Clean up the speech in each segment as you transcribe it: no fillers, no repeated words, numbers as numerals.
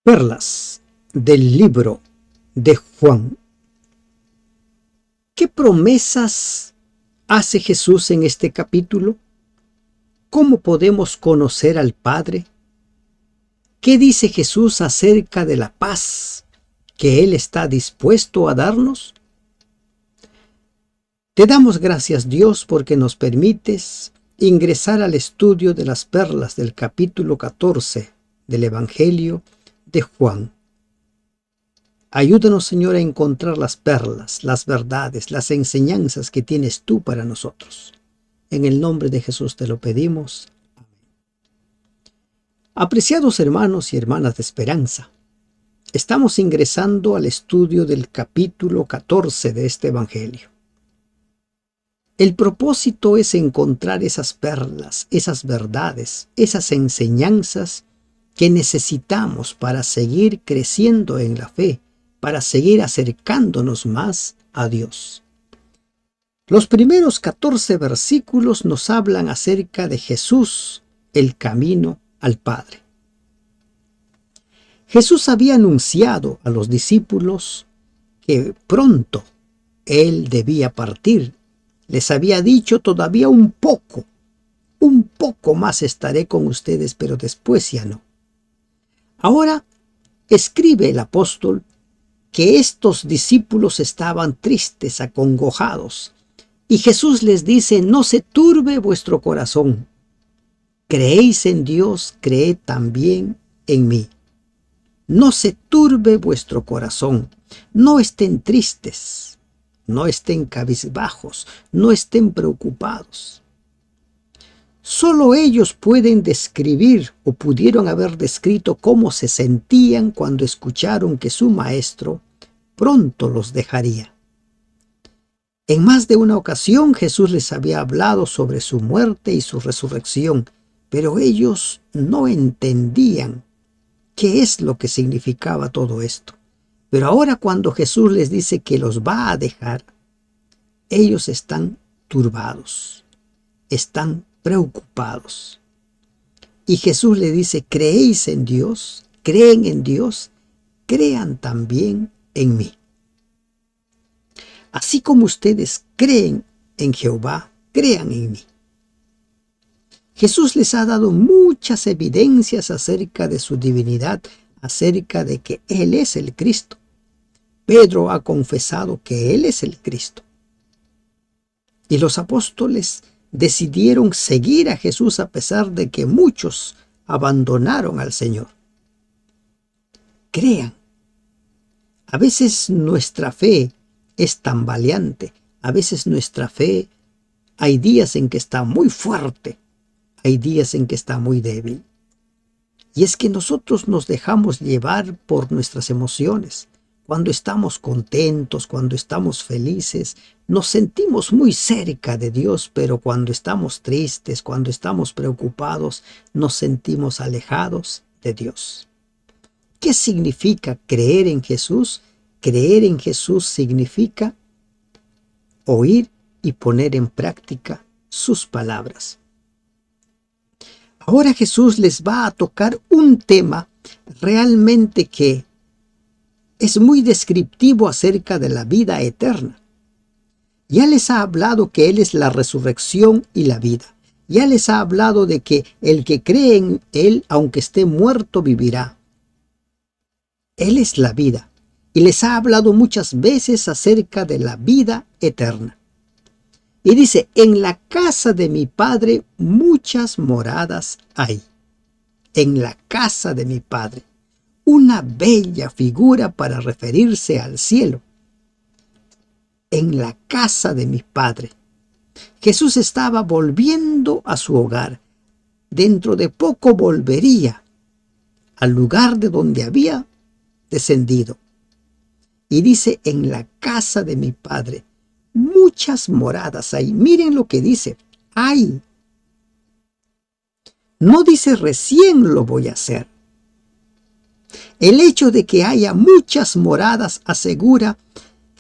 Perlas del libro de Juan. ¿Qué promesas hace Jesús en este capítulo? ¿Cómo podemos conocer al Padre? ¿Qué dice Jesús acerca de la paz que Él está dispuesto a darnos? Te damos gracias, Dios, porque nos permites ingresar al estudio de las perlas del capítulo 14 del Evangelio de Juan. Ayúdanos, Señor, a encontrar las perlas, las verdades, las enseñanzas que tienes tú para nosotros. En el nombre de Jesús te lo pedimos. Amén. Apreciados hermanos y hermanas de esperanza, estamos ingresando al estudio del capítulo 14 de este Evangelio. El propósito es encontrar esas perlas, esas verdades, esas enseñanzas que necesitamos para seguir creciendo en la fe, para seguir acercándonos más a Dios. Los primeros 14 versículos nos hablan acerca de Jesús, el camino al Padre. Jesús había anunciado a los discípulos que pronto Él debía partir. Les había dicho: todavía un poco más estaré con ustedes, pero después ya no. Ahora escribe el apóstol que estos discípulos estaban tristes, acongojados, y Jesús les dice: no se turbe vuestro corazón. Creéis en Dios, creed también en mí. No se turbe vuestro corazón. No estén tristes, no estén cabizbajos, no estén preocupados. Solo ellos pueden describir o pudieron haber descrito cómo se sentían cuando escucharon que su maestro pronto los dejaría. En más de una ocasión Jesús les había hablado sobre su muerte y su resurrección, pero ellos no entendían qué es lo que significaba todo esto. Pero ahora, cuando Jesús les dice que los va a dejar, ellos están turbados, están preocupados. Y Jesús le dice: ¿creéis en Dios? ¿Creen en Dios? Crean también en mí. Así como ustedes creen en Jehová, crean en mí. Jesús les ha dado muchas evidencias acerca de su divinidad, acerca de que Él es el Cristo. Pedro ha confesado que Él es el Cristo. Y los apóstoles decidieron seguir a Jesús a pesar de que muchos abandonaron al Señor. Crean. A veces nuestra fe es tambaleante. A veces nuestra fe, hay días en que está muy fuerte, hay días en que está muy débil. Y es que nosotros nos dejamos llevar por nuestras emociones. Cuando estamos contentos, cuando estamos felices, nos sentimos muy cerca de Dios, pero cuando estamos tristes, cuando estamos preocupados, nos sentimos alejados de Dios. ¿Qué significa creer en Jesús? Creer en Jesús significa oír y poner en práctica sus palabras. Ahora Jesús les va a tocar un tema realmente que es muy descriptivo acerca de la vida eterna. Ya les ha hablado que Él es la resurrección y la vida. Ya les ha hablado de que el que cree en Él, aunque esté muerto, vivirá. Él es la vida. Y les ha hablado muchas veces acerca de la vida eterna. Y dice: en la casa de mi Padre muchas moradas hay. En la casa de mi Padre. Una bella figura para referirse al cielo. En la casa de mi Padre. Jesús estaba volviendo a su hogar. Dentro de poco volvería al lugar de donde había descendido. Y dice: en la casa de mi Padre muchas moradas hay. Miren lo que dice: hay. No dice recién lo voy a hacer. El hecho de que haya muchas moradas asegura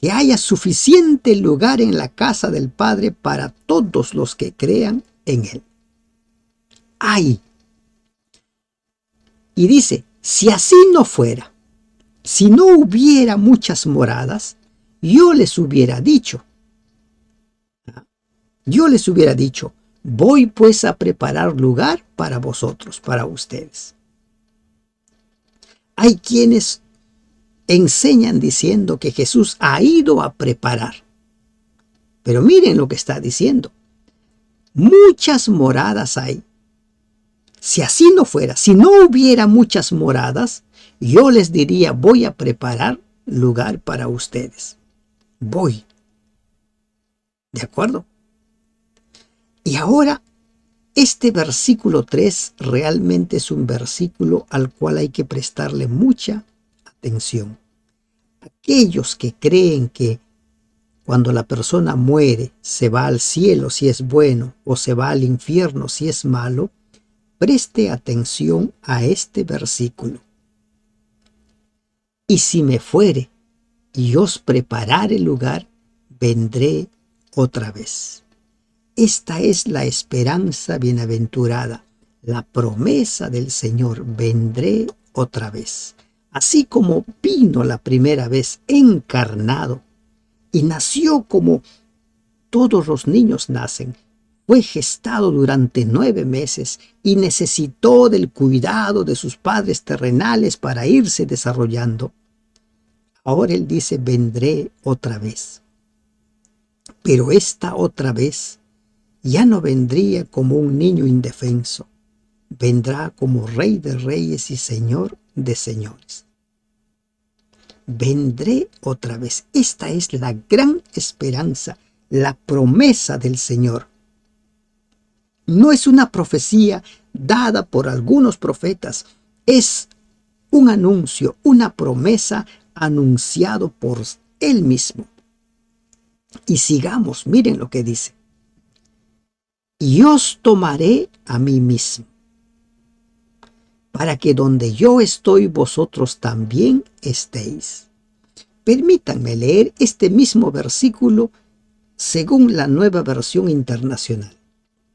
que haya suficiente lugar en la casa del Padre para todos los que crean en Él. Hay. Y dice: Si así no fuera, si no hubiera muchas moradas, yo les hubiera dicho, voy pues a preparar lugar para vosotros, para ustedes. Hay quienes enseñan diciendo que Jesús ha ido a preparar. Pero miren lo que está diciendo. Muchas moradas hay. Si así no fuera, si no hubiera muchas moradas, yo les diría, voy a preparar lugar para ustedes. Voy. ¿De acuerdo? Y ahora, este versículo 3 realmente es un versículo al cual hay que prestarle mucha atención. Aquellos que creen que cuando la persona muere se va al cielo si es bueno o se va al infierno si es malo, preste atención a este versículo. Y si me fuere y os preparare lugar, vendré otra vez. Esta es la esperanza bienaventurada, la promesa del Señor, vendré otra vez. Así como vino la primera vez encarnado y nació como todos los niños nacen, fue gestado durante 9 meses y necesitó del cuidado de sus padres terrenales para irse desarrollando. Ahora Él dice, vendré otra vez. Pero esta otra vez ya no vendría como un niño indefenso, vendrá como Rey de Reyes y Señor de Señores. Vendré otra vez. Esta es la gran esperanza, la promesa del Señor. No es una profecía dada por algunos profetas, es un anuncio, una promesa anunciado por Él mismo. Y sigamos, miren lo que dice. Y os tomaré a mí mismo, para que donde yo estoy vosotros también estéis. Permítanme leer este mismo versículo según la Nueva Versión Internacional.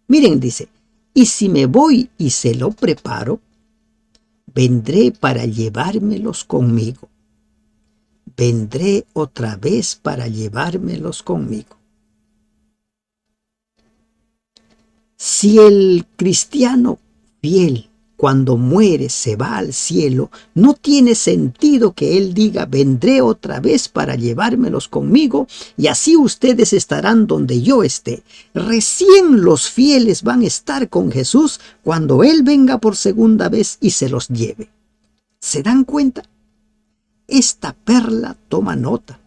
Miren, dice, y si me voy y se lo preparo, vendré para llevármelos conmigo. Vendré otra vez para llevármelos conmigo. Si el cristiano fiel cuando muere se va al cielo, no tiene sentido que él diga, vendré otra vez para llevármelos conmigo y así ustedes estarán donde yo esté. Recién los fieles van a estar con Jesús cuando Él venga por segunda vez y se los lleve. ¿Se dan cuenta? Esta perla toma nota.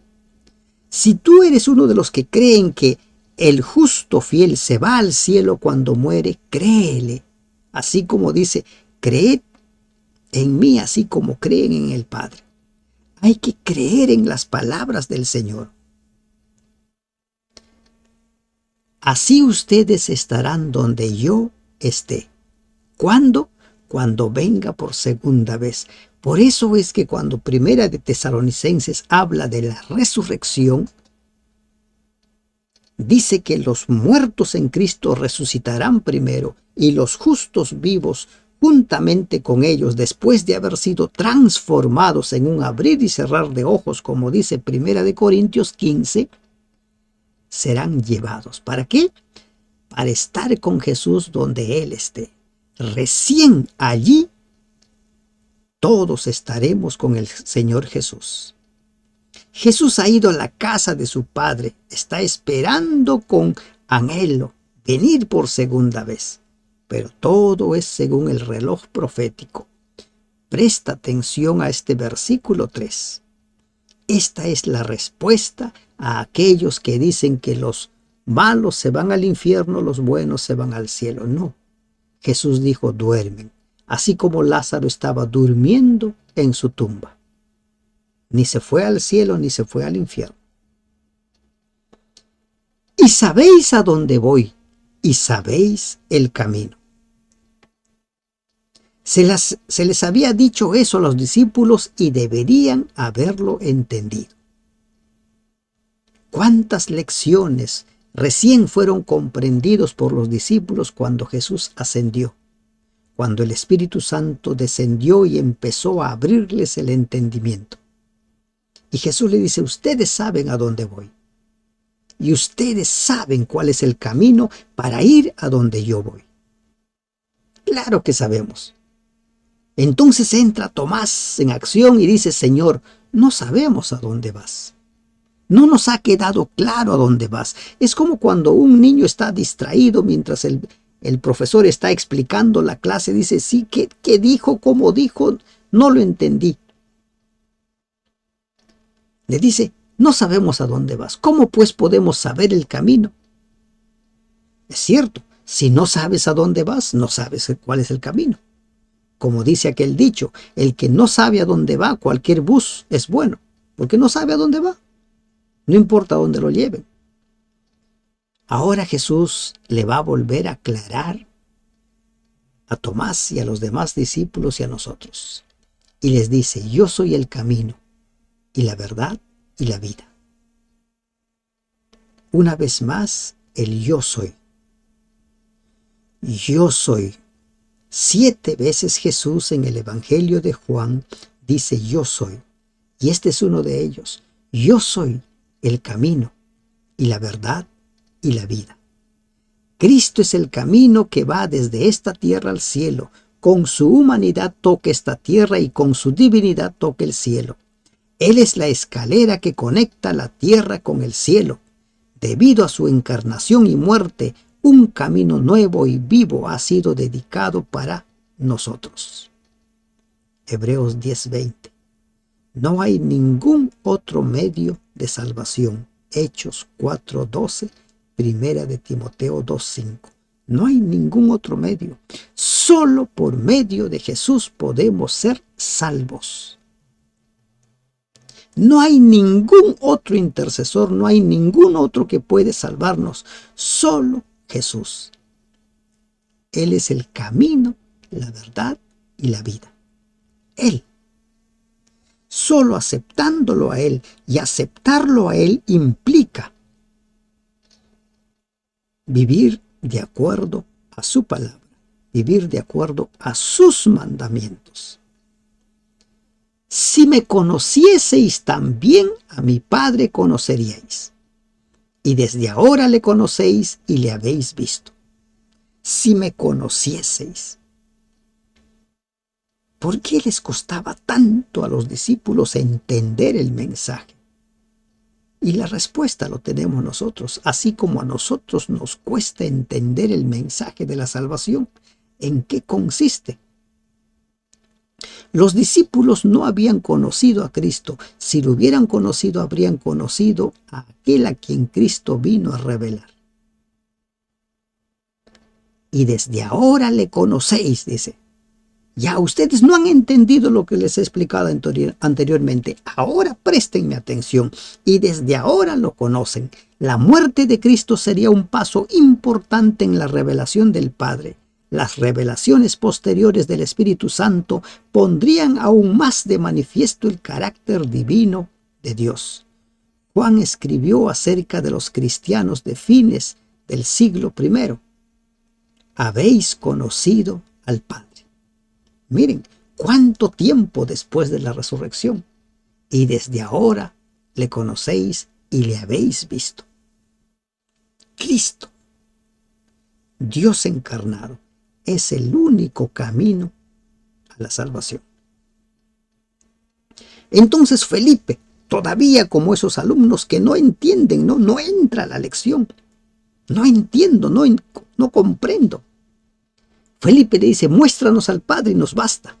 Si tú eres uno de los que creen que el justo fiel se va al cielo cuando muere, créele. Así como dice, creed en mí así como creen en el Padre. Hay que creer en las palabras del Señor. Así ustedes estarán donde yo esté. ¿Cuándo? Cuando venga por segunda vez. Por eso es que cuando Primera de Tesalonicenses habla de la resurrección, dice que los muertos en Cristo resucitarán primero y los justos vivos juntamente con ellos, después de haber sido transformados en un abrir y cerrar de ojos, como dice 1 Corintios 15, serán llevados. ¿Para qué? Para estar con Jesús donde Él esté. Recién allí todos estaremos con el Señor Jesús. Jesús ha ido a la casa de su Padre, está esperando con anhelo venir por segunda vez. Pero todo es según el reloj profético. Presta atención a este versículo 3. Esta es la respuesta a aquellos que dicen que los malos se van al infierno, los buenos se van al cielo. No. Jesús dijo, duermen, así como Lázaro estaba durmiendo en su tumba. Ni se fue al cielo ni se fue al infierno. Y sabéis a dónde voy, y sabéis el camino. Se les había dicho eso a los discípulos y deberían haberlo entendido. ¿Cuántas lecciones recién fueron comprendidos por los discípulos cuando Jesús ascendió? cuando el Espíritu Santo descendió y empezó a abrirles el entendimiento. Y Jesús le dice, ustedes saben a dónde voy. Y ustedes saben cuál es el camino para ir a donde yo voy. Claro que sabemos. Entonces entra Tomás en acción y dice, Señor, no sabemos a dónde vas. No nos ha quedado claro a dónde vas. Es como cuando un niño está distraído mientras el profesor está explicando la clase. Dice, sí, ¿qué dijo? ¿Cómo dijo? No lo entendí. Le dice, no sabemos a dónde vas. ¿Cómo pues podemos saber el camino? Es cierto, si no sabes a dónde vas, no sabes cuál es el camino. Como dice aquel dicho, el que no sabe a dónde va, cualquier bus es bueno, porque no sabe a dónde va. No importa dónde lo lleven. Ahora Jesús le va a volver a aclarar a Tomás y a los demás discípulos y a nosotros. Y les dice, yo soy el camino y la verdad y la vida. Una vez más, el yo soy. Yo soy. 7 veces Jesús en el Evangelio de Juan dice yo soy. Y este es uno de ellos. Yo soy el camino y la verdad y la vida. Cristo es el camino que va desde esta tierra al cielo. Con su humanidad toca esta tierra y con su divinidad toca el cielo. Él es la escalera que conecta la tierra con el cielo. Debido a su encarnación y muerte, un camino nuevo y vivo ha sido dedicado para nosotros. Hebreos 10:20. No hay ningún otro medio de salvación. Hechos 4:12. Primera de Timoteo 2:5. No hay ningún otro medio. Solo por medio de Jesús podemos ser salvos. No hay ningún otro intercesor, no hay ningún otro que puede salvarnos. Solo Jesús. Él es el camino, la verdad y la vida. Él. Solo aceptándolo a Él y aceptarlo a Él implica vivir de acuerdo a su palabra, vivir de acuerdo a sus mandamientos. Si me conocieseis también a mi Padre conoceríais. Y desde ahora le conocéis y le habéis visto. Si me conocieseis. ¿Por qué les costaba tanto a los discípulos entender el mensaje? Y la respuesta lo tenemos nosotros, así como a nosotros nos cuesta entender el mensaje de la salvación. ¿En qué consiste? Los discípulos no habían conocido a Cristo. Si lo hubieran conocido, habrían conocido a aquel a quien Cristo vino a revelar. Y desde ahora le conocéis, dice. Ya ustedes no han entendido lo que les he explicado anteriormente. Ahora préstenme atención. Y desde ahora lo conocen. La muerte de Cristo sería un paso importante en la revelación del Padre. Las revelaciones posteriores del Espíritu Santo pondrían aún más de manifiesto el carácter divino de Dios. Juan escribió acerca de los cristianos de fines del siglo I. Habéis conocido al Padre. Miren, cuánto tiempo después de la resurrección. Y desde ahora le conocéis y le habéis visto. Cristo, Dios encarnado, es el único camino a la salvación. Entonces Felipe, todavía como esos alumnos que no entienden, no entra a la lección. No entiendo, no comprendo. Felipe le dice, muéstranos al Padre y nos basta.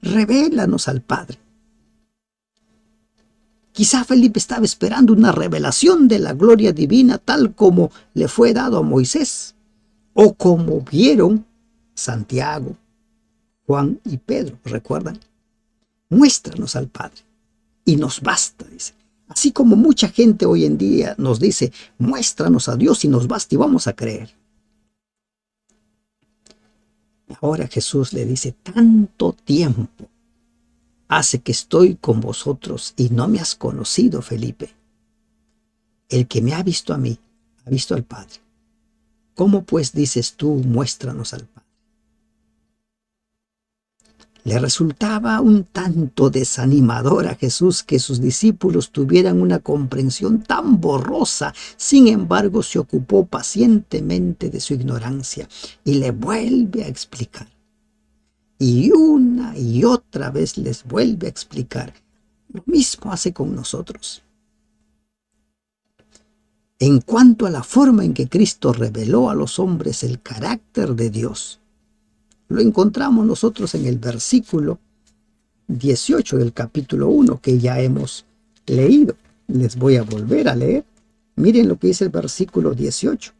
Revélanos al Padre. Quizá Felipe estaba esperando una revelación de la gloria divina tal como le fue dado a Moisés, o como vieron Santiago, Juan y Pedro, ¿recuerdan? Muéstranos al Padre y nos basta, dice. Así como mucha gente hoy en día nos dice, muéstranos a Dios y nos basta y vamos a creer. Ahora Jesús le dice, tanto tiempo hace que estoy con vosotros y no me has conocido, Felipe. El que me ha visto a mí, ha visto al Padre. ¿Cómo pues dices tú, muéstranos al Padre? Le resultaba un tanto desanimador a Jesús que sus discípulos tuvieran una comprensión tan borrosa. Sin embargo, se ocupó pacientemente de su ignorancia y le vuelve a explicar. Y una y otra vez les vuelve a explicar. Lo mismo hace con nosotros. En cuanto a la forma en que Cristo reveló a los hombres el carácter de Dios, lo encontramos nosotros en el versículo 18 del capítulo 1 que ya hemos leído. Les voy a volver a leer. Miren lo que dice el versículo 18.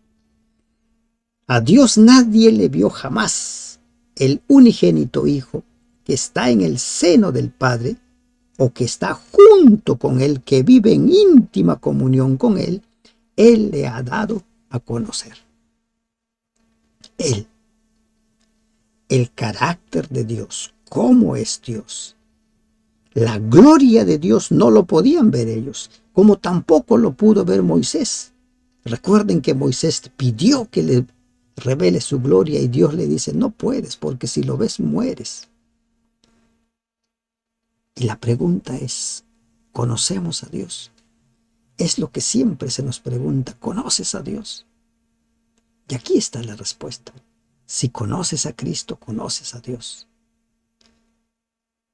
A Dios nadie le vio jamás. El unigénito Hijo que está en el seno del Padre o que está junto con Él, que vive en íntima comunión con Él, Él le ha dado a conocer. Él. El carácter de Dios, cómo es Dios. La gloria de Dios no lo podían ver ellos, como tampoco lo pudo ver Moisés. Recuerden que Moisés pidió que le revele su gloria y Dios le dice, no puedes, porque si lo ves mueres. Y la pregunta es, ¿conocemos a Dios? Es lo que siempre se nos pregunta, ¿conoces a Dios? Y aquí está la respuesta. Si conoces a Cristo, conoces a Dios.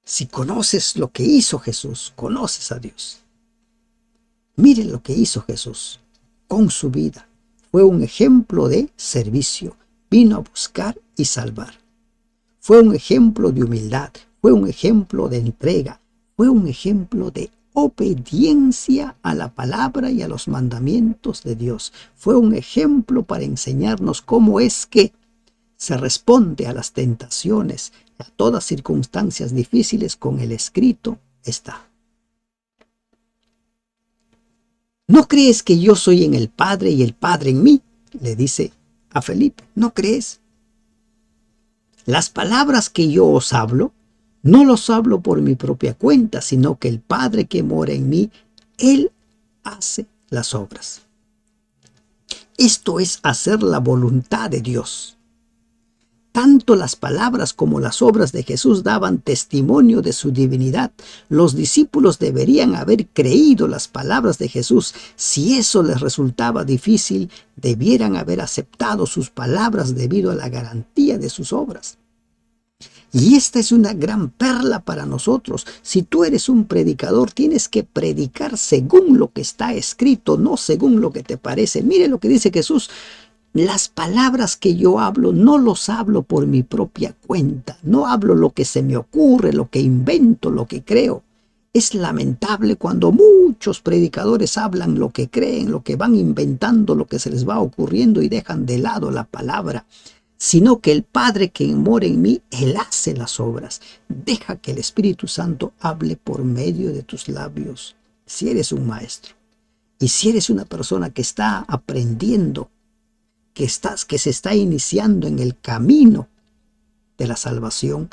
Si conoces lo que hizo Jesús, conoces a Dios. Miren lo que hizo Jesús con su vida. Fue un ejemplo de servicio. Vino a buscar y salvar. Fue un ejemplo de humildad. Fue un ejemplo de entrega. Fue un ejemplo de obediencia a la palabra y a los mandamientos de Dios. Fue un ejemplo para enseñarnos cómo es que se responde a las tentaciones, a todas circunstancias difíciles. Con el escrito está. ¿No crees que yo soy en el Padre y el Padre en mí? Le dice a Felipe. ¿No crees? Las palabras que yo os hablo, no los hablo por mi propia cuenta, sino que el Padre que mora en mí, Él hace las obras. Esto es hacer la voluntad de Dios. Tanto las palabras como las obras de Jesús daban testimonio de su divinidad. Los discípulos deberían haber creído las palabras de Jesús. Si eso les resultaba difícil, debieran haber aceptado sus palabras debido a la garantía de sus obras. Y esta es una gran perla para nosotros. Si tú eres un predicador, tienes que predicar según lo que está escrito, no según lo que te parece. Mire lo que dice Jesús. Las palabras que yo hablo, no los hablo por mi propia cuenta. No hablo lo que se me ocurre, lo que invento, lo que creo. Es lamentable cuando muchos predicadores hablan lo que creen, lo que van inventando, lo que se les va ocurriendo y dejan de lado la palabra. Sino que el Padre que mora en mí, Él hace las obras. Deja que el Espíritu Santo hable por medio de tus labios. Si eres un maestro y si eres una persona que está aprendiendo, que se está iniciando en el camino de la salvación,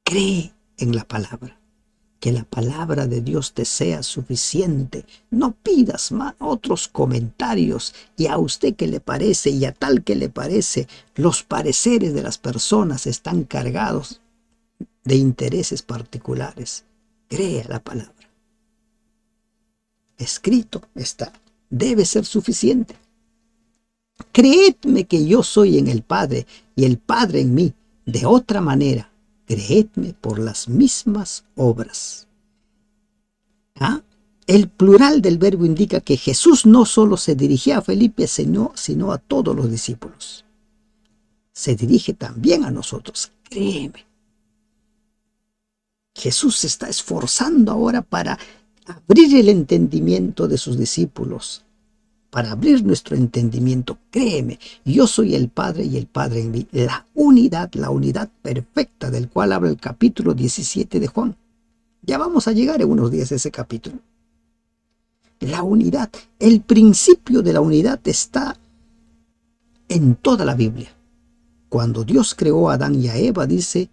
cree en la palabra. Que la palabra de Dios te sea suficiente. No pidas más otros comentarios y a usted que le parece y a tal que le parece. Los pareceres de las personas están cargados de intereses particulares. Cree la palabra. Escrito está. Debe ser suficiente. Creedme que yo soy en el Padre y el Padre en mí. De otra manera, creedme por las mismas obras. El plural del verbo indica que Jesús no solo se dirigía a Felipe, sino a todos los discípulos. Se dirige también a nosotros. Créeme. Jesús se está esforzando ahora para abrir el entendimiento de sus discípulos. Para abrir nuestro entendimiento, créeme, yo soy el Padre y el Padre en mí. La unidad perfecta del cual habla el capítulo 17 de Juan. Ya vamos a llegar en unos días a ese capítulo. La unidad, el principio de la unidad está en toda la Biblia. Cuando Dios creó a Adán y a Eva, dice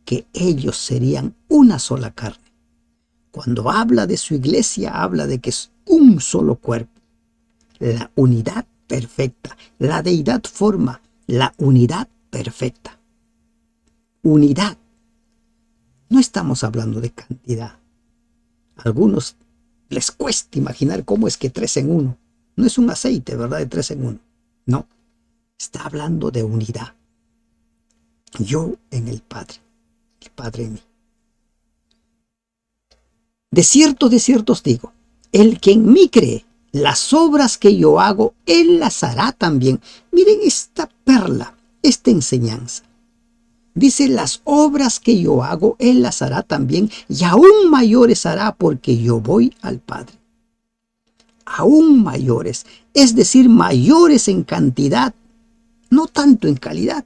que ellos serían una sola carne. Cuando habla de su iglesia, habla de que es un solo cuerpo. La unidad perfecta. La deidad forma la unidad perfecta. Unidad. No estamos hablando de cantidad. A algunos les cuesta imaginar cómo es que 3 en 1. No es un aceite, ¿verdad? De 3 en 1. No. Está hablando de unidad. Yo en el Padre en mí. De cierto os digo, el que en mí cree, las obras que yo hago, él las hará también. Miren esta perla, esta enseñanza. Dice, las obras que yo hago, él las hará también, y aún mayores hará porque yo voy al Padre. Aún mayores, es decir, mayores en cantidad, no tanto en calidad.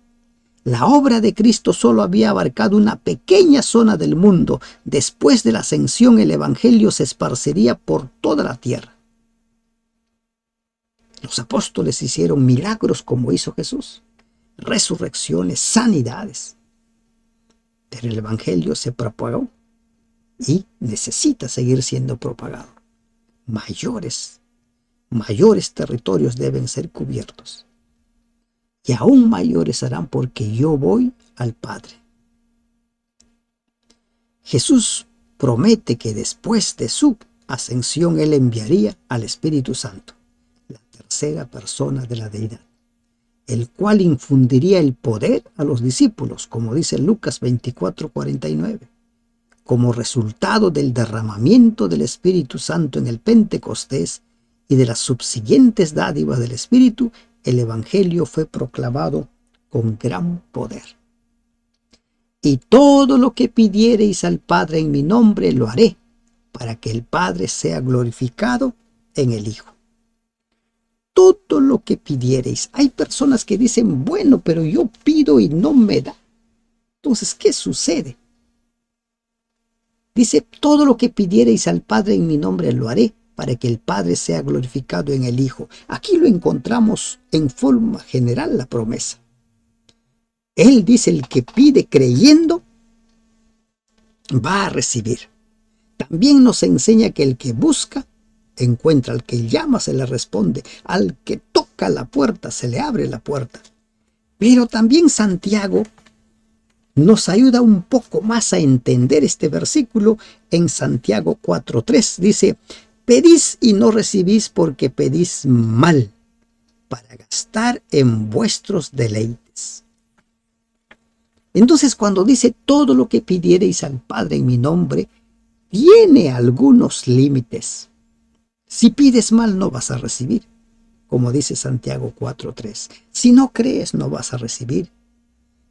La obra de Cristo solo había abarcado una pequeña zona del mundo. Después de la ascensión, el evangelio se esparcería por toda la tierra. Los apóstoles hicieron milagros como hizo Jesús, resurrecciones, sanidades. Pero el evangelio se propagó y necesita seguir siendo propagado. Mayores territorios deben ser cubiertos. Y aún mayores harán porque yo voy al Padre. Jesús promete que después de su ascensión Él enviaría al Espíritu Santo, la tercera persona de la deidad, el cual infundiría el poder a los discípulos, como dice Lucas 24:49, como resultado del derramamiento del Espíritu Santo en el Pentecostés y de las subsiguientes dádivas del Espíritu. El evangelio fue proclamado con gran poder. Y todo lo que pidiereis al Padre en mi nombre lo haré, para que el Padre sea glorificado en el Hijo. Todo lo que pidiereis. Hay personas que dicen, bueno, pero yo pido y no me da. Entonces, ¿qué sucede? Dice, todo lo que pidiereis al Padre en mi nombre lo haré, para que el Padre sea glorificado en el Hijo. Aquí lo encontramos en forma general la promesa. Él dice, el que pide creyendo va a recibir. También nos enseña que el que busca encuentra, al que llama se le responde, al que toca la puerta se le abre la puerta. Pero también Santiago nos ayuda un poco más a entender este versículo en Santiago 4:3. Dice, pedís y no recibís porque pedís mal, para gastar en vuestros deleites. Entonces, cuando dice todo lo que pidiereis al Padre en mi nombre, tiene algunos límites. Si pides mal, no vas a recibir, como dice Santiago 4:3. Si no crees, no vas a recibir.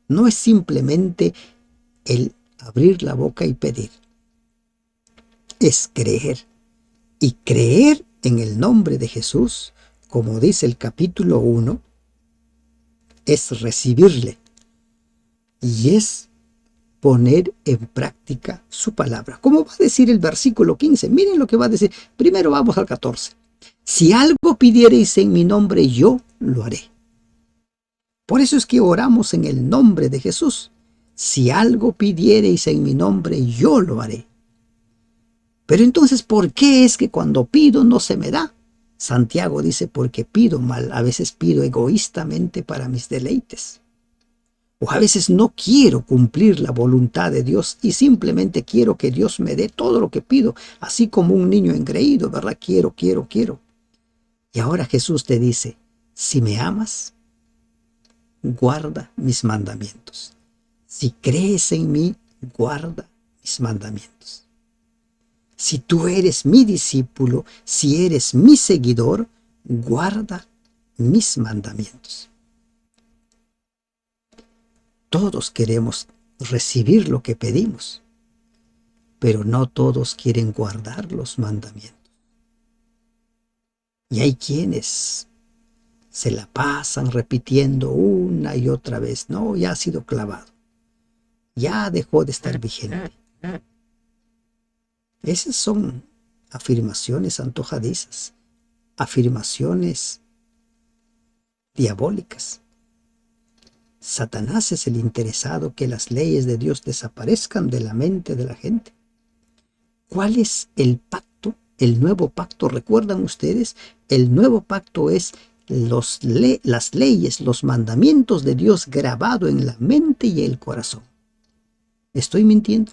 No es simplemente el abrir la boca y pedir. Es creer. Y creer en el nombre de Jesús, como dice el capítulo 1, es recibirle. Y es poner en práctica su palabra. Como va a decir el versículo 15, miren lo que va a decir. Primero vamos al 14. Si algo pidiereis en mi nombre, yo lo haré. Por eso es que oramos en el nombre de Jesús. Si algo pidiereis en mi nombre, yo lo haré. Pero entonces, ¿por qué es que cuando pido no se me da? Santiago dice, porque pido mal. A veces pido egoístamente para mis deleites. O a veces no quiero cumplir la voluntad de Dios y simplemente quiero que Dios me dé todo lo que pido, así como un niño engreído, ¿verdad? Quiero. Y ahora Jesús te dice, si me amas, guarda mis mandamientos. Si crees en mí, guarda mis mandamientos. Si tú eres mi discípulo, si eres mi seguidor, guarda mis mandamientos. Todos queremos recibir lo que pedimos, pero no todos quieren guardar los mandamientos. Y hay quienes se la pasan repitiendo una y otra vez, no, ya ha sido clavado, ya dejó de estar vigente. Esas son afirmaciones antojadizas, afirmaciones diabólicas. Satanás es el interesado que las leyes de Dios desaparezcan de la mente de la gente. ¿Cuál es el pacto? El nuevo pacto, ¿recuerdan ustedes? El nuevo pacto es las leyes, los mandamientos de Dios grabado en la mente y el corazón. ¿Estoy mintiendo?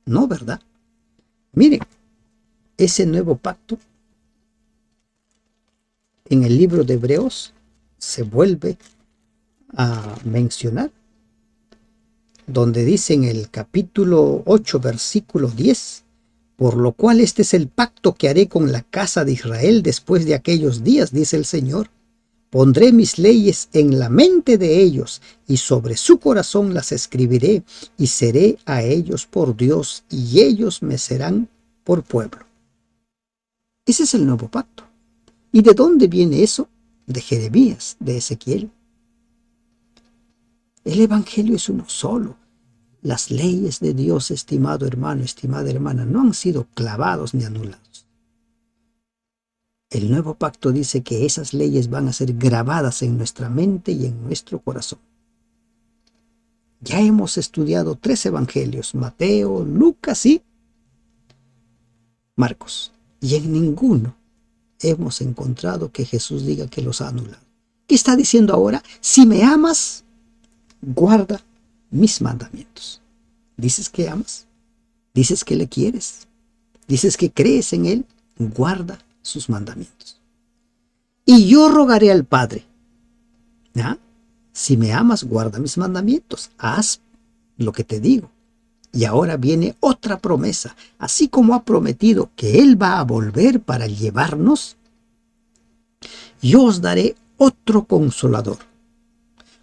No, ¿verdad? Miren, ese nuevo pacto en el libro de Hebreos se vuelve a mencionar, donde dice en el capítulo 8, versículo 10, por lo cual este es el pacto que haré con la casa de Israel después de aquellos días, dice el Señor. Pondré mis leyes en la mente de ellos y sobre su corazón las escribiré y seré a ellos por Dios y ellos me serán por pueblo. Ese es el nuevo pacto. ¿Y de dónde viene eso? De Jeremías, de Ezequiel. El Evangelio es uno solo. Las leyes de Dios, estimado hermano, estimada hermana, no han sido clavados ni anulados. El nuevo pacto dice que esas leyes van a ser grabadas en nuestra mente y en nuestro corazón. Ya hemos estudiado 3 evangelios, Mateo, Lucas y Marcos, y en ninguno hemos encontrado que Jesús diga que los ha anulado. ¿Qué está diciendo ahora? Si me amas, guarda mis mandamientos. ¿Dices que amas? ¿Dices que le quieres? ¿Dices que crees en él? Guarda sus mandamientos. Y yo rogaré al Padre. ¿Ah? Si me amas, guarda mis mandamientos. Haz lo que te digo. Y ahora viene otra promesa. Así como ha prometido que Él va a volver para llevarnos, yo os daré otro consolador.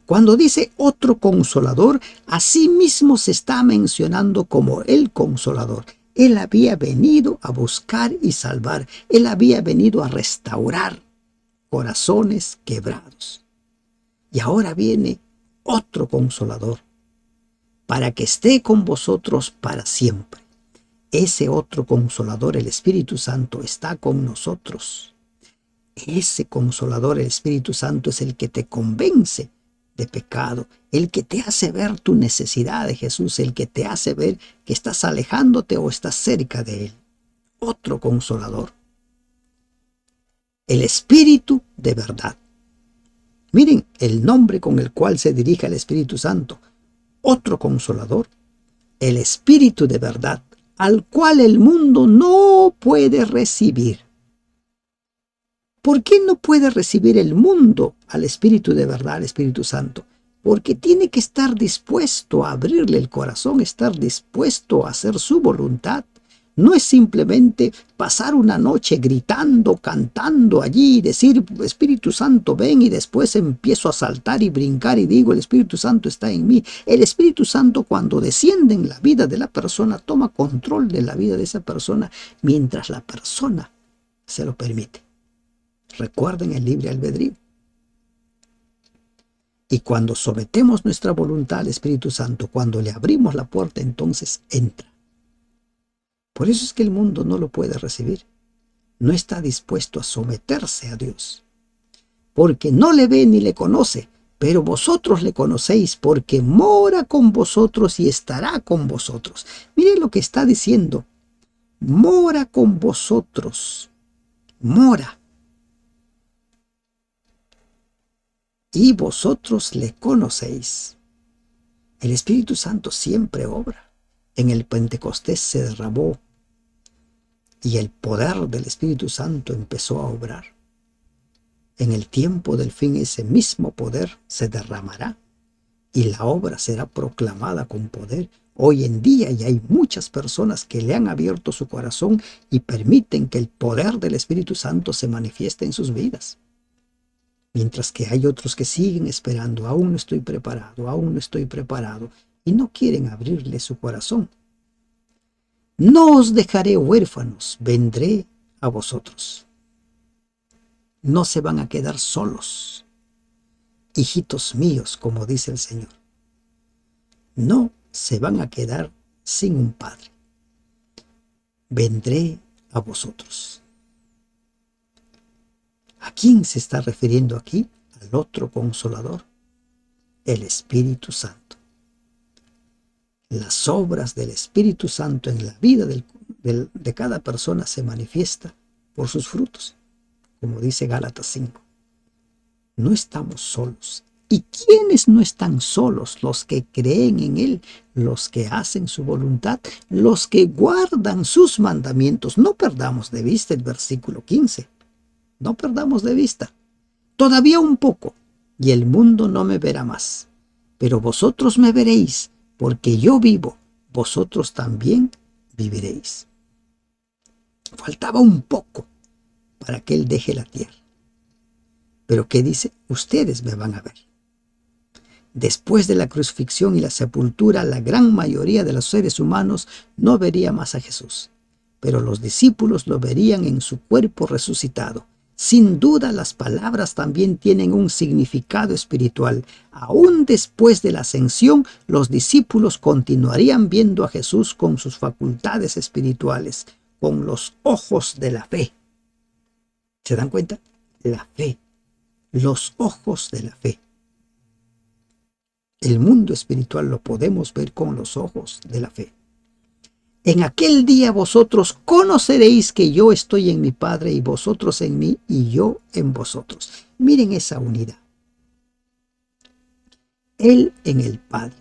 Cuando dice otro consolador, así mismo se está mencionando como el consolador. Él había venido a buscar y salvar. Él había venido a restaurar corazones quebrados. Y ahora viene otro consolador para que esté con vosotros para siempre. Ese otro consolador, el Espíritu Santo, está con nosotros. Ese consolador, el Espíritu Santo, es el que te convence de pecado, el que te hace ver tu necesidad de Jesús, el que te hace ver que estás alejándote o estás cerca de Él. Otro consolador. El Espíritu de verdad. Miren el nombre con el cual se dirige al Espíritu Santo. Otro consolador. El Espíritu de verdad, al cual el mundo no puede recibir. ¿Por qué no puede recibir el mundo al Espíritu de verdad, al Espíritu Santo? Porque tiene que estar dispuesto a abrirle el corazón, estar dispuesto a hacer su voluntad. No es simplemente pasar una noche gritando, cantando allí y decir, Espíritu Santo, ven, y después empiezo a saltar y brincar y digo, el Espíritu Santo está en mí. El Espíritu Santo, cuando desciende en la vida de la persona, toma control de la vida de esa persona mientras la persona se lo permite. Recuerden el libre albedrío. Y cuando sometemos nuestra voluntad al Espíritu Santo, cuando le abrimos la puerta, entonces entra. Por eso es que el mundo no lo puede recibir. No está dispuesto a someterse a Dios. Porque no le ve ni le conoce, pero vosotros le conocéis porque mora con vosotros y estará con vosotros. Miren lo que está diciendo. Mora con vosotros. Mora. Y vosotros le conocéis. El Espíritu Santo siempre obra. En el Pentecostés se derramó y el poder del Espíritu Santo empezó a obrar. En el tiempo del fin ese mismo poder se derramará y la obra será proclamada con poder. Hoy en día ya hay muchas personas que le han abierto su corazón y permiten que el poder del Espíritu Santo se manifieste en sus vidas. Mientras que hay otros que siguen esperando, aún no estoy preparado, y no quieren abrirle su corazón. No os dejaré huérfanos, vendré a vosotros. No se van a quedar solos, hijitos míos, como dice el Señor. No se van a quedar sin un padre. Vendré a vosotros. ¿A quién se está refiriendo aquí? Al otro consolador, el Espíritu Santo. Las obras del Espíritu Santo en la vida de cada persona se manifiesta por sus frutos, como dice Gálatas 5. No estamos solos. ¿Y quiénes no están solos? Los que creen en Él, los que hacen su voluntad, los que guardan sus mandamientos. No perdamos de vista el versículo 15. No perdamos de vista. Todavía un poco, y el mundo no me verá más. Pero vosotros me veréis, porque yo vivo, vosotros también viviréis. Faltaba un poco para que Él deje la tierra. Pero ¿qué dice? Ustedes me van a ver. Después de la crucifixión y la sepultura, la gran mayoría de los seres humanos no vería más a Jesús, pero los discípulos lo verían en su cuerpo resucitado. Sin duda, las palabras también tienen un significado espiritual. Aún después de la ascensión, los discípulos continuarían viendo a Jesús con sus facultades espirituales, con los ojos de la fe. ¿Se dan cuenta? La fe. Los ojos de la fe. El mundo espiritual lo podemos ver con los ojos de la fe. En aquel día vosotros conoceréis que yo estoy en mi Padre y vosotros en mí y yo en vosotros. Miren esa unidad. Él en el Padre,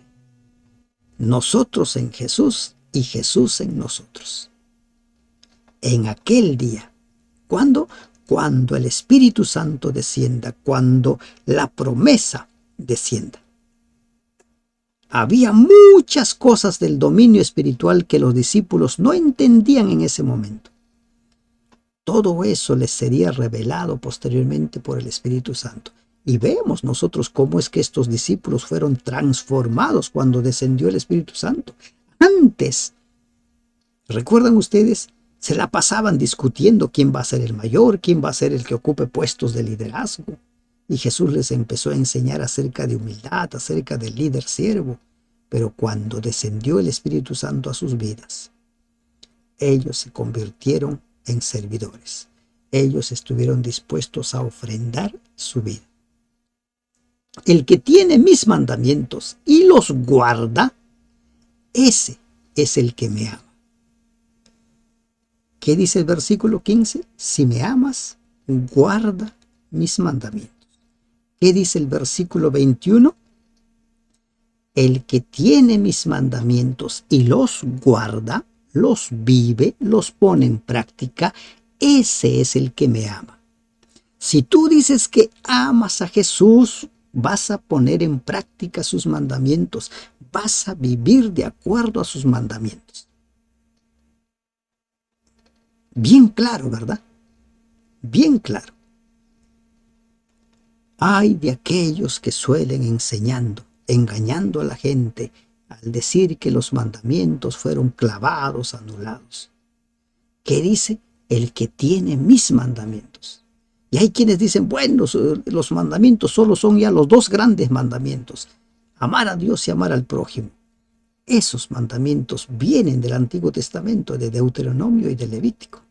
nosotros en Jesús y Jesús en nosotros. En aquel día, ¿cuándo? Cuando el Espíritu Santo descienda, cuando la promesa descienda. Había muchas cosas del dominio espiritual que los discípulos no entendían en ese momento. Todo eso les sería revelado posteriormente por el Espíritu Santo. Y vemos nosotros cómo es que estos discípulos fueron transformados cuando descendió el Espíritu Santo. Antes, ¿recuerdan ustedes? Se la pasaban discutiendo quién va a ser el mayor, quién va a ser el que ocupe puestos de liderazgo. Y Jesús les empezó a enseñar acerca de humildad, acerca del líder siervo. Pero cuando descendió el Espíritu Santo a sus vidas, ellos se convirtieron en servidores. Ellos estuvieron dispuestos a ofrendar su vida. El que tiene mis mandamientos y los guarda, ese es el que me ama. ¿Qué dice el versículo 15? Si me amas, guarda mis mandamientos. ¿Qué dice el versículo 21? El que tiene mis mandamientos y los guarda, los vive, los pone en práctica, ese es el que me ama. Si tú dices que amas a Jesús, vas a poner en práctica sus mandamientos, vas a vivir de acuerdo a sus mandamientos. Bien claro, ¿verdad? Bien claro. Ay de aquellos que suelen engañando a la gente al decir que los mandamientos fueron clavados, anulados. ¿Qué dice? El que tiene mis mandamientos. Y hay quienes dicen, bueno, los mandamientos solo son ya los dos grandes mandamientos. Amar a Dios y amar al prójimo. Esos mandamientos vienen del Antiguo Testamento, de Deuteronomio y de Levítico.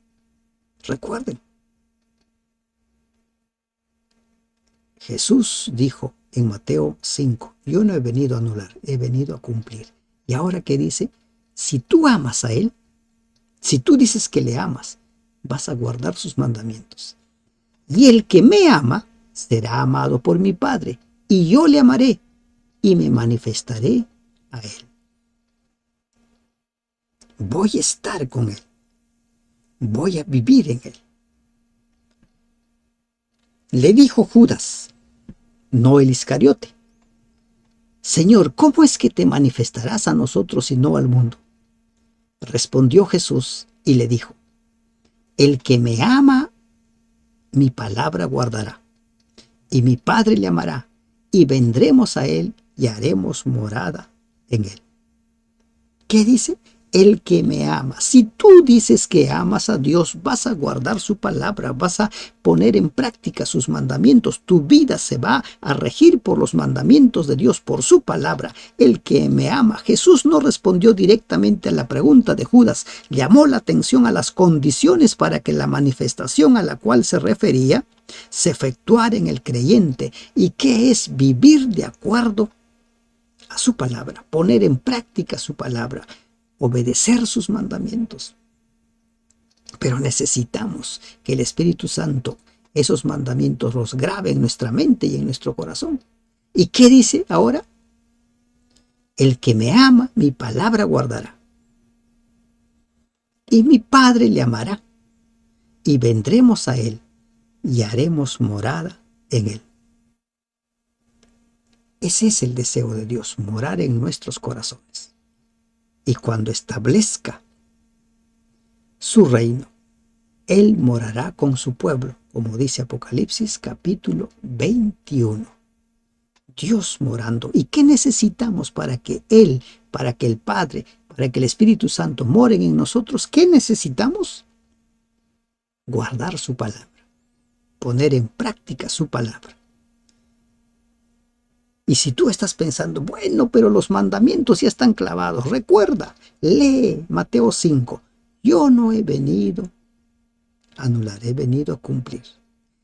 Recuerden. Jesús dijo en Mateo 5, yo no he venido a anular, he venido a cumplir. Y ahora que dice, si tú amas a Él, si tú dices que le amas, vas a guardar sus mandamientos. Y el que me ama será amado por mi Padre, y yo le amaré y me manifestaré a Él. Voy a estar con Él, voy a vivir en Él. Le dijo Judas, no el Iscariote, Señor, ¿cómo es que te manifestarás a nosotros y no al mundo? Respondió Jesús y le dijo, el que me ama, mi palabra guardará, y mi Padre le amará, y vendremos a Él y haremos morada en Él. ¿Qué dice? El que me ama. Si tú dices que amas a Dios, vas a guardar su palabra, vas a poner en práctica sus mandamientos. Tu vida se va a regir por los mandamientos de Dios, por su palabra. El que me ama. Jesús no respondió directamente a la pregunta de Judas. Llamó la atención a las condiciones para que la manifestación a la cual se refería se efectuara en el creyente. ¿Y qué es vivir de acuerdo a su palabra? Poner en práctica su palabra. Obedecer sus mandamientos. Pero necesitamos que el Espíritu Santo esos mandamientos los grabe en nuestra mente y en nuestro corazón. ¿Y qué dice ahora? El que me ama, mi palabra guardará. Y mi Padre le amará. Y vendremos a él y haremos morada en él. Ese es el deseo de Dios, morar en nuestros corazones. Y cuando establezca su reino, Él morará con su pueblo, como dice Apocalipsis capítulo 21. Dios morando. ¿Y qué necesitamos para que Él, para que el Padre, para que el Espíritu Santo moren en nosotros? ¿Qué necesitamos? Guardar su palabra, poner en práctica su palabra. Y si tú estás pensando, bueno, pero los mandamientos ya están clavados, recuerda, lee Mateo 5. Yo no he venido a anular, he venido a cumplir.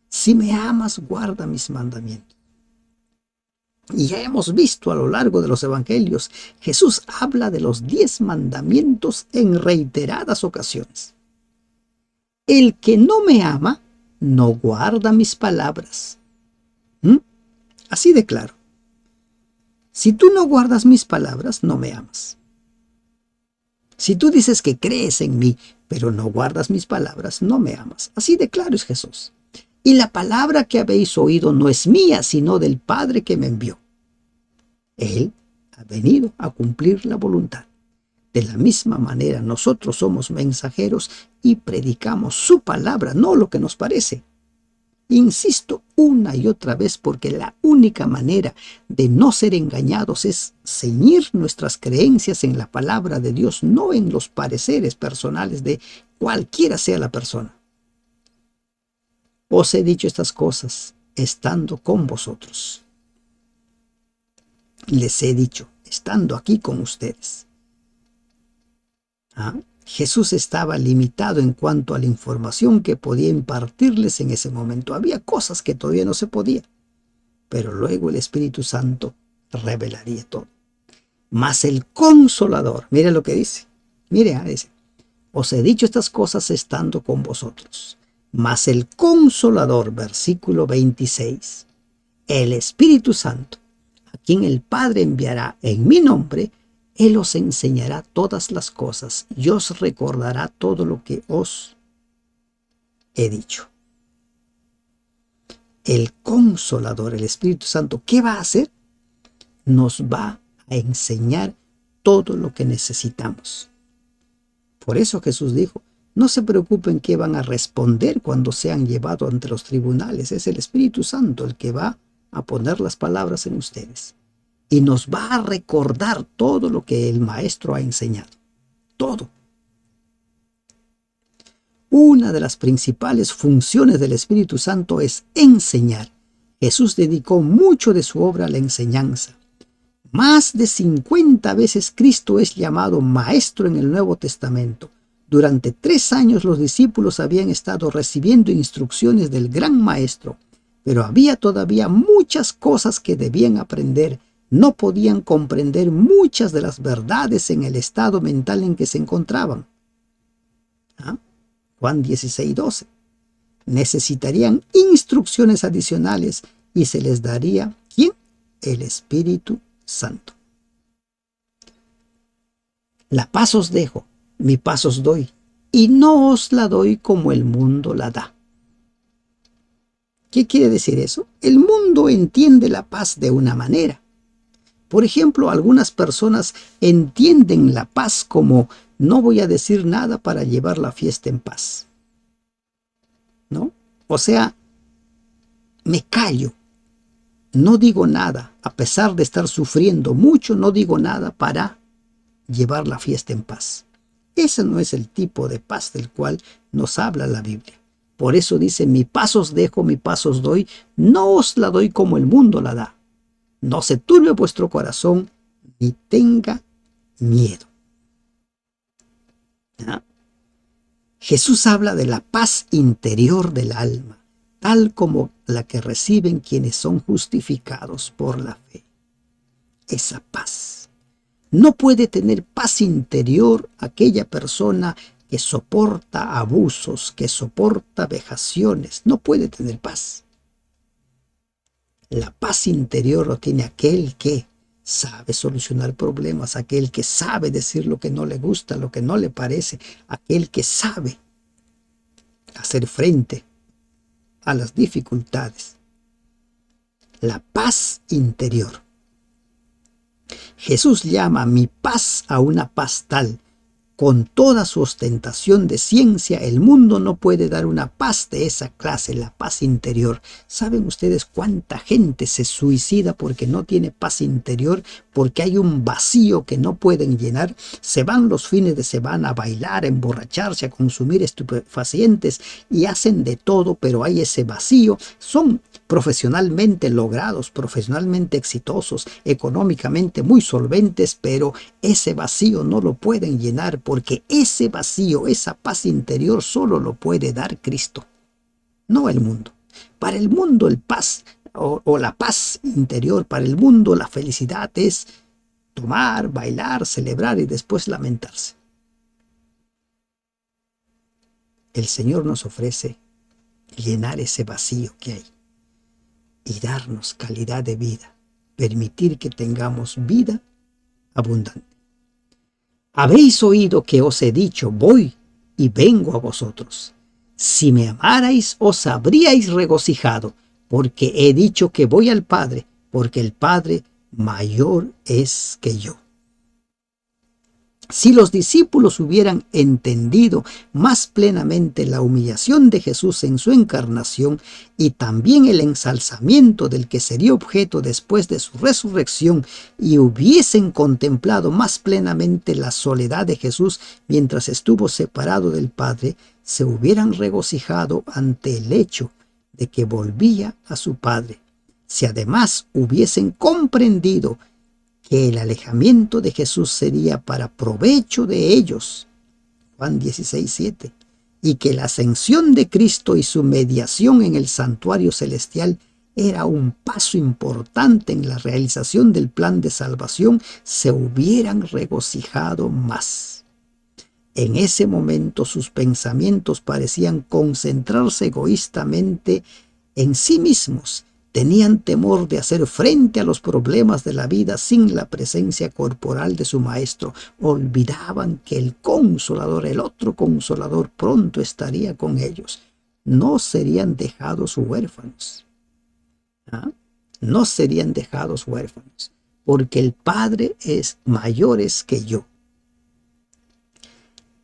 Si me amas, guarda mis mandamientos. Y ya hemos visto a lo largo de los evangelios, Jesús habla de los 10 mandamientos en reiteradas ocasiones. El que no me ama, no guarda mis palabras. Así de claro. Si tú no guardas mis palabras, no me amas. Si tú dices que crees en mí, pero no guardas mis palabras, no me amas. Así de claro es Jesús. Y la palabra que habéis oído no es mía, sino del Padre que me envió. Él ha venido a cumplir la voluntad. De la misma manera, nosotros somos mensajeros y predicamos su palabra, no lo que nos parece. Insisto una y otra vez porque la única manera de no ser engañados es ceñir nuestras creencias en la palabra de Dios, no en los pareceres personales de cualquiera sea la persona. Os he dicho estas cosas estando con vosotros. Les he dicho, estando aquí con ustedes. Jesús estaba limitado en cuanto a la información que podía impartirles en ese momento. Había cosas que todavía no se podía, pero luego el Espíritu Santo revelaría todo. Mas el Consolador, mire lo que dice, dice, os he dicho estas cosas estando con vosotros. Mas el Consolador, versículo 26, el Espíritu Santo, a quien el Padre enviará en mi nombre, Él os enseñará todas las cosas y os recordará todo lo que os he dicho. El Consolador, el Espíritu Santo, ¿qué va a hacer? Nos va a enseñar todo lo que necesitamos. Por eso Jesús dijo, no se preocupen qué van a responder cuando sean llevados ante los tribunales. Es el Espíritu Santo el que va a poner las palabras en ustedes. Y nos va a recordar todo lo que el Maestro ha enseñado. Todo. Una de las principales funciones del Espíritu Santo es enseñar. Jesús dedicó mucho de su obra a la enseñanza. Más de 50 veces Cristo es llamado Maestro en el Nuevo Testamento. Durante 3 años los discípulos habían estado recibiendo instrucciones del gran Maestro, pero había todavía muchas cosas que debían aprender. No podían comprender muchas de las verdades en el estado mental en que se encontraban. Juan 16:12. Necesitarían instrucciones adicionales y se les daría, ¿quién? El Espíritu Santo. La paz os dejo, mi paz os doy, y no os la doy como el mundo la da. ¿Qué quiere decir eso? El mundo entiende la paz de una manera. Por ejemplo, algunas personas entienden la paz como no voy a decir nada para llevar la fiesta en paz. ¿No? O sea, me callo, no digo nada, a pesar de estar sufriendo mucho, no digo nada para llevar la fiesta en paz. Ese no es el tipo de paz del cual nos habla la Biblia. Por eso dice, mi paz os dejo, mi paz os doy, no os la doy como el mundo la da. No se turbe vuestro corazón, ni tenga miedo. Jesús habla de la paz interior del alma, tal como la que reciben quienes son justificados por la fe. Esa paz. No puede tener paz interior aquella persona que soporta abusos, que soporta vejaciones. No puede tener paz. La paz interior lo tiene aquel que sabe solucionar problemas, aquel que sabe decir lo que no le gusta, lo que no le parece, aquel que sabe hacer frente a las dificultades. La paz interior. Jesús llama mi paz a una paz tal. Con toda su ostentación de ciencia, el mundo no puede dar una paz de esa clase, la paz interior. ¿Saben ustedes cuánta gente se suicida porque no tiene paz interior? Porque hay un vacío que no pueden llenar. Se van los fines de semana a bailar, a emborracharse, a consumir estupefacientes y hacen de todo, pero hay ese vacío. Son profesionalmente logrados, profesionalmente exitosos, económicamente muy solventes, pero ese vacío no lo pueden llenar porque ese vacío, esa paz interior solo lo puede dar Cristo, no el mundo. Para el mundo el paz o la paz interior, para el mundo la felicidad es tomar, bailar, celebrar y después lamentarse. El Señor nos ofrece llenar ese vacío que hay y darnos calidad de vida, permitir que tengamos vida abundante. Habéis oído que os he dicho, voy y vengo a vosotros. Si me amarais, os habríais regocijado, porque he dicho que voy al Padre, porque el Padre mayor es que yo. Si los discípulos hubieran entendido más plenamente la humillación de Jesús en su encarnación y también el ensalzamiento del que sería objeto después de su resurrección y hubiesen contemplado más plenamente la soledad de Jesús mientras estuvo separado del Padre, se hubieran regocijado ante el hecho de que volvía a su Padre. Si además hubiesen comprendido que el alejamiento de Jesús sería para provecho de ellos, Juan 16:7, y que la ascensión de Cristo y su mediación en el santuario celestial era un paso importante en la realización del plan de salvación, se hubieran regocijado más. En ese momento sus pensamientos parecían concentrarse egoístamente en sí mismos. Tenían temor de hacer frente a los problemas de la vida sin la presencia corporal de su Maestro. Olvidaban que el Consolador, el otro Consolador, pronto estaría con ellos. No serían dejados huérfanos. No serían dejados huérfanos, porque el Padre es mayor que yo.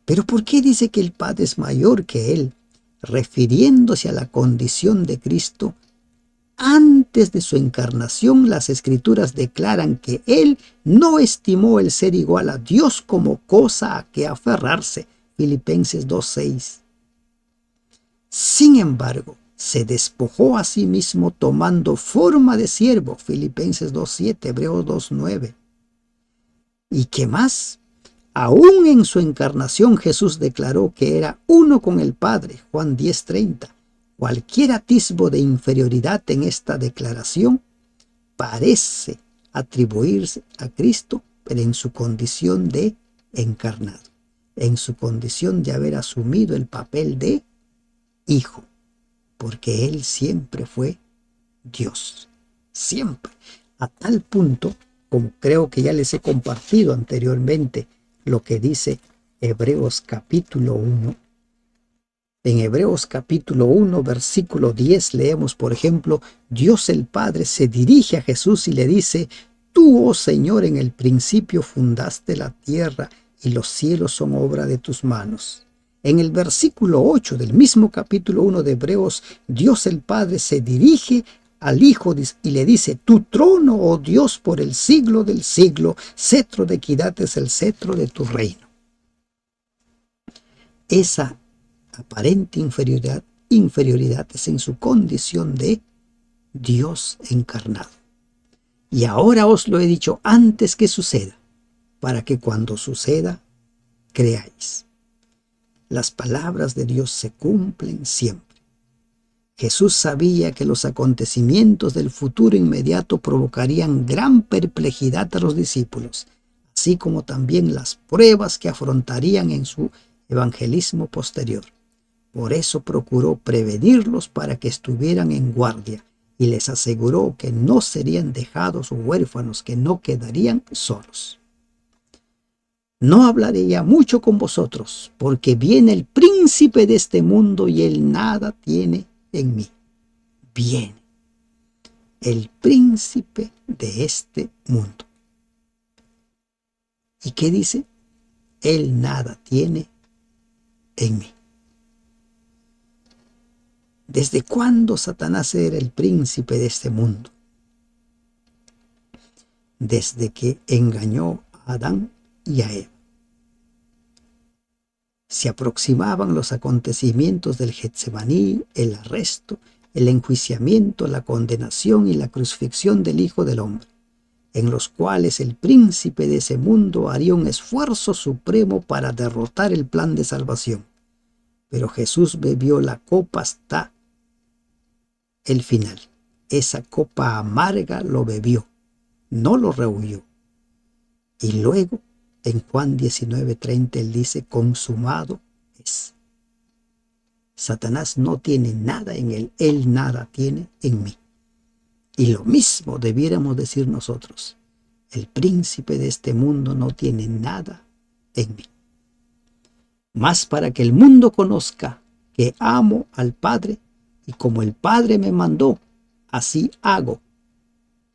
¿Pero por qué dice que el Padre es mayor que Él? Refiriéndose a la condición de Cristo, antes de su encarnación, las Escrituras declaran que Él no estimó el ser igual a Dios como cosa a que aferrarse. Filipenses 2:6. Sin embargo, se despojó a sí mismo tomando forma de siervo. Filipenses 2:7, Hebreos 2:9. ¿Y qué más? Aún en su encarnación Jesús declaró que era uno con el Padre. Juan 10:30. Cualquier atisbo de inferioridad en esta declaración parece atribuirse a Cristo, pero en su condición de encarnado, en su condición de haber asumido el papel de hijo, porque Él siempre fue Dios, siempre, a tal punto, como creo que ya les he compartido anteriormente, lo que dice Hebreos capítulo 1. En Hebreos capítulo 1, versículo 10 leemos, por ejemplo, Dios el Padre se dirige a Jesús y le dice, tú, oh Señor, en el principio fundaste la tierra y los cielos son obra de tus manos. En el versículo 8 del mismo capítulo 1 de Hebreos, Dios el Padre se dirige al Hijo y le dice, tu trono, oh Dios, por el siglo del siglo, cetro de equidad es el cetro de tu reino. Esa aparente inferioridad es en su condición de Dios encarnado. Y ahora os lo he dicho antes que suceda, para que cuando suceda, creáis. Las palabras de Dios se cumplen siempre. Jesús sabía que los acontecimientos del futuro inmediato provocarían gran perplejidad a los discípulos, así como también las pruebas que afrontarían en su evangelismo posterior. Por eso procuró prevenirlos para que estuvieran en guardia y les aseguró que no serían dejados huérfanos, que no quedarían solos. No hablaré ya mucho con vosotros, porque viene el príncipe de este mundo y él nada tiene en mí. Viene el príncipe de este mundo. ¿Y qué dice? Él nada tiene en mí. ¿Desde cuándo Satanás era el príncipe de este mundo? Desde que engañó a Adán y a Eva. Se aproximaban los acontecimientos del Getsemaní, el arresto, el enjuiciamiento, la condenación y la crucifixión del Hijo del Hombre, en los cuales el príncipe de ese mundo haría un esfuerzo supremo para derrotar el plan de salvación. Pero Jesús bebió la copa hasta el final. Esa copa amarga lo bebió, no lo rehuyó. Y luego, en Juan 19:30, él dice, consumado es. Satanás no tiene nada en él nada tiene en mí. Y lo mismo debiéramos decir nosotros. El príncipe de este mundo no tiene nada en mí. Mas para que el mundo conozca que amo al Padre, y como el Padre me mandó, así hago.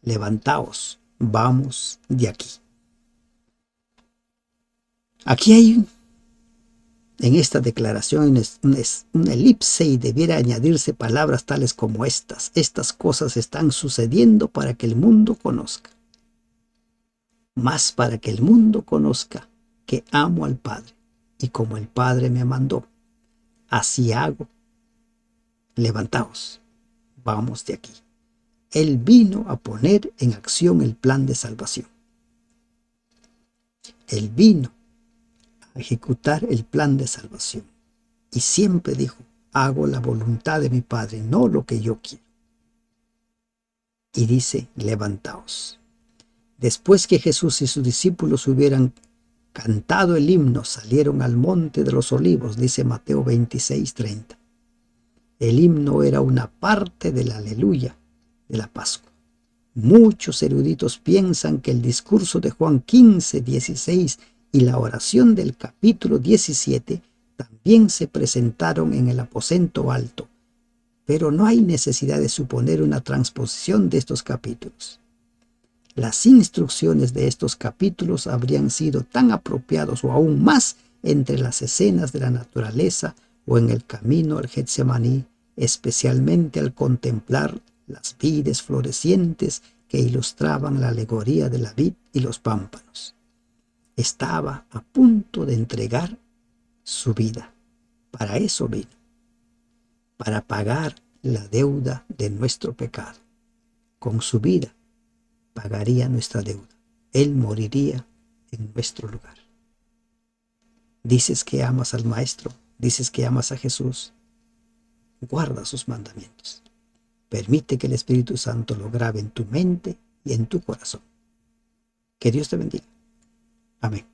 Levantaos, vamos de aquí. Aquí hay en esta declaración una elipse y debiera añadirse palabras tales como estas. Estas cosas están sucediendo para que el mundo conozca. Más para que el mundo conozca que amo al Padre, y como el Padre me mandó, así hago. Levantaos, vamos de aquí. Él vino a poner en acción el plan de salvación. Él vino a ejecutar el plan de salvación. Y siempre dijo, hago la voluntad de mi Padre, no lo que yo quiero. Y dice, levantaos. Después que Jesús y sus discípulos hubieran cantado el himno, salieron al monte de los olivos, dice Mateo 26:30. El himno era una parte del aleluya de la Pascua. Muchos eruditos piensan que el discurso de Juan 15:16 y la oración del capítulo 17 también se presentaron en el aposento alto, pero no hay necesidad de suponer una transposición de estos capítulos. Las instrucciones de estos capítulos habrían sido tan apropiados o aún más entre las escenas de la naturaleza o en el camino al Getsemaní, especialmente al contemplar las vides florecientes que ilustraban la alegoría de la vid y los pámpanos. Estaba a punto de entregar su vida. Para eso vino, para pagar la deuda de nuestro pecado. Con su vida pagaría nuestra deuda. Él moriría en nuestro lugar. Dices que amas al Maestro, dices que amas a Jesús. Guarda sus mandamientos. Permite que el Espíritu Santo lo grabe en tu mente y en tu corazón. Que Dios te bendiga. Amén.